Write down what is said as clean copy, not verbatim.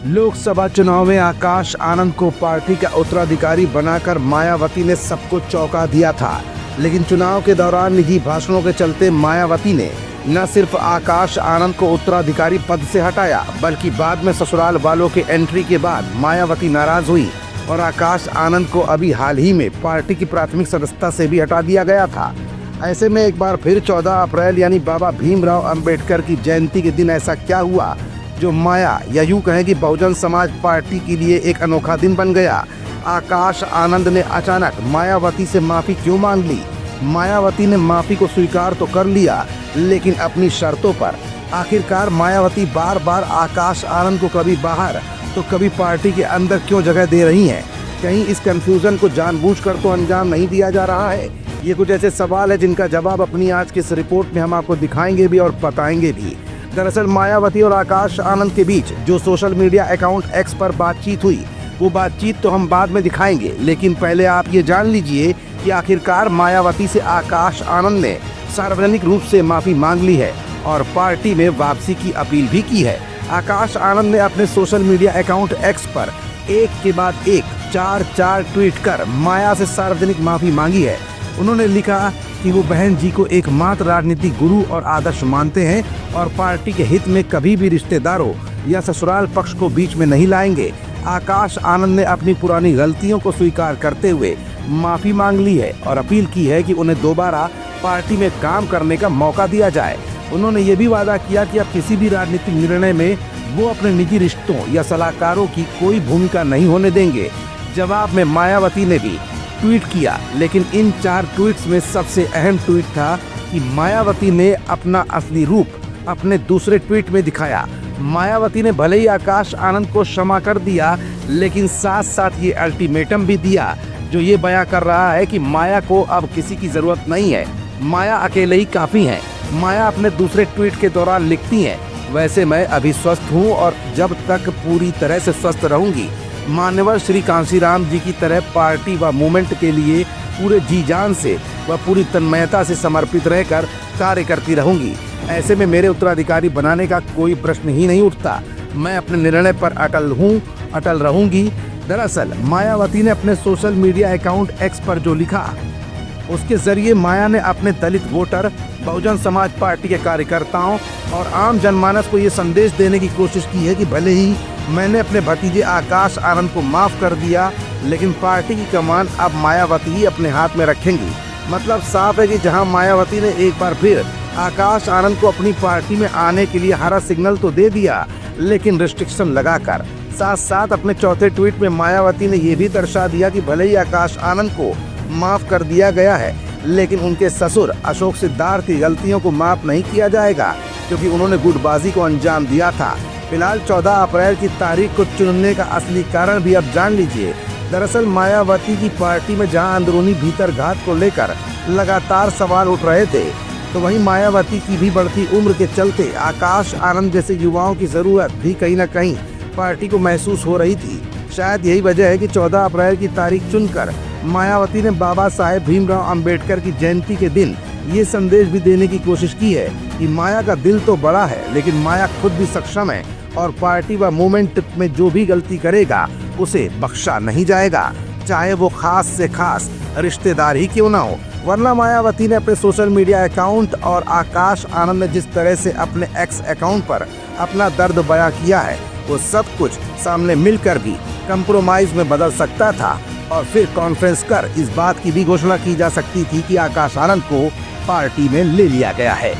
लोकसभा चुनाव में आकाश आनंद को पार्टी का उत्तराधिकारी बनाकर मायावती ने सबको चौंका दिया था। लेकिन चुनाव के दौरान निजी भाषणों के चलते मायावती ने न सिर्फ आकाश आनंद को उत्तराधिकारी पद से हटाया, बल्कि बाद में ससुराल वालों के एंट्री के बाद मायावती नाराज हुई और आकाश आनंद को अभी हाल ही में पार्टी की प्राथमिक सदस्यता से भी हटा दिया गया था। ऐसे में एक बार फिर 14 अप्रैल यानी बाबा भीमराव अंबेडकर की जयंती के दिन ऐसा क्या हुआ जो माया या यूं कहें कि बहुजन समाज पार्टी के लिए एक अनोखा दिन बन गया। आकाश आनंद ने अचानक मायावती से माफ़ी क्यों मांग ली? मायावती ने माफ़ी को स्वीकार तो कर लिया, लेकिन अपनी शर्तों पर। आखिरकार मायावती बार बार आकाश आनंद को कभी बाहर तो कभी पार्टी के अंदर क्यों जगह दे रही हैं? कहीं इस कंफ्यूजन को जानबूझकर तो अंजाम नहीं दिया जा रहा है? ये कुछ ऐसे सवाल है जिनका जवाब अपनी आज की इस रिपोर्ट में हम आपको दिखाएंगे भी और बताएंगे भी। दरअसल मायावती और आकाश आनंद के बीच जो सोशल मीडिया अकाउंट एक्स पर बातचीत हुई, वो बातचीत तो हम बाद में दिखाएंगे, लेकिन पहले आप ये जान लीजिए कि आखिरकार मायावती से आकाश आनंद ने सार्वजनिक रूप से माफ़ी मांग ली है और पार्टी में वापसी की अपील भी की है। आकाश आनंद ने अपने सोशल मीडिया अकाउंट एक्स पर एक के बाद एक चार ट्वीट कर माया से सार्वजनिक माफ़ी मांगी है। उन्होंने लिखा कि वो बहन जी को एकमात्र राजनीतिक गुरु और आदर्श मानते हैं और पार्टी के हित में कभी भी रिश्तेदारों या ससुराल पक्ष को बीच में नहीं लाएंगे। आकाश आनंद ने अपनी पुरानी गलतियों को स्वीकार करते हुए माफ़ी मांग ली है और अपील की है कि उन्हें दोबारा पार्टी में काम करने का मौका दिया जाए। उन्होंने ये भी वादा किया कि अब किसी भी राजनीतिक निर्णय में वो अपने निजी रिश्तों या सलाहकारों की कोई भूमिका नहीं होने देंगे। जवाब में मायावती ने भी ट्वीट किया, लेकिन इन 4 ट्वीट्स में सबसे अहम ट्वीट था कि मायावती ने अपना असली रूप अपने दूसरे ट्वीट में दिखाया। मायावती ने भले ही आकाश आनंद को क्षमा कर दिया, लेकिन साथ साथ ये अल्टीमेटम भी दिया जो ये बयां कर रहा है कि माया को अब किसी की ज़रूरत नहीं है, माया अकेले ही काफ़ी हैं। माया अपने दूसरे ट्वीट के दौरान लिखती हैं, वैसे मैं अभी स्वस्थ हूँ और जब तक पूरी तरह से स्वस्थ रहूँगी, मान्यवर श्री कांशीराम जी की तरह पार्टी व मूवमेंट के लिए पूरे जी जान से व पूरी तन्मयता से समर्पित रहकर कार्य करती रहूंगी। ऐसे में मेरे उत्तराधिकारी बनाने का कोई प्रश्न ही नहीं उठता। मैं अपने निर्णय पर अटल हूँ, अटल रहूंगी। दरअसल मायावती ने अपने सोशल मीडिया अकाउंट एक्स पर जो लिखा, उसके जरिए माया ने अपने दलित वोटर, बहुजन समाज पार्टी के कार्यकर्ताओं और आम जनमानस को ये संदेश देने की कोशिश की है कि भले ही मैंने अपने भतीजे आकाश आनंद को माफ़ कर दिया, लेकिन पार्टी की कमान अब मायावती ही अपने हाथ में रखेंगी। मतलब साफ है कि जहां मायावती ने एक बार फिर आकाश आनंद को अपनी पार्टी में आने के लिए हरा सिग्नल तो दे दिया, लेकिन रिस्ट्रिक्शन लगाकर। साथ साथ अपने चौथे ट्वीट में मायावती ने यह भी दर्शा दिया कि भले ही आकाश आनंद को माफ़ कर दिया गया है, लेकिन उनके ससुर अशोक सिद्धार्थ की गलतियों को माफ़ नहीं किया जाएगा, क्योंकि उन्होंने गुटबाजी को अंजाम दिया था। फिलहाल 14 अप्रैल की तारीख को चुनने का असली कारण भी अब जान लीजिए। दरअसल मायावती की पार्टी में जहां अंदरूनी भीतरघात को लेकर लगातार सवाल उठ रहे थे, तो वहीं मायावती की भी बढ़ती उम्र के चलते आकाश आनंद जैसे युवाओं की ज़रूरत भी कहीं न कहीं पार्टी को महसूस हो रही थी। शायद यही वजह है कि 14 अप्रैल की तारीख चुनकर मायावती ने बाबा साहेब भीमराव अंबेडकर की जयंती के दिन ये संदेश भी देने की कोशिश की है कि माया का दिल तो बड़ा है, लेकिन माया खुद भी सक्षम है और पार्टी व मूवमेंट में जो भी गलती करेगा उसे बख्शा नहीं जाएगा, चाहे वो खास से खास रिश्तेदार ही क्यों ना हो। वरना मायावती ने अपने सोशल मीडिया अकाउंट और आकाश आनंद ने जिस तरह से अपने एक्स अकाउंट पर अपना दर्द बयां किया है, वो सब कुछ सामने मिलकर भी कंप्रोमाइज में बदल सकता था और फिर कॉन्फ्रेंस कर इस बात की भी घोषणा की जा सकती थी कि आकाश आनंद को पार्टी में ले लिया गया है।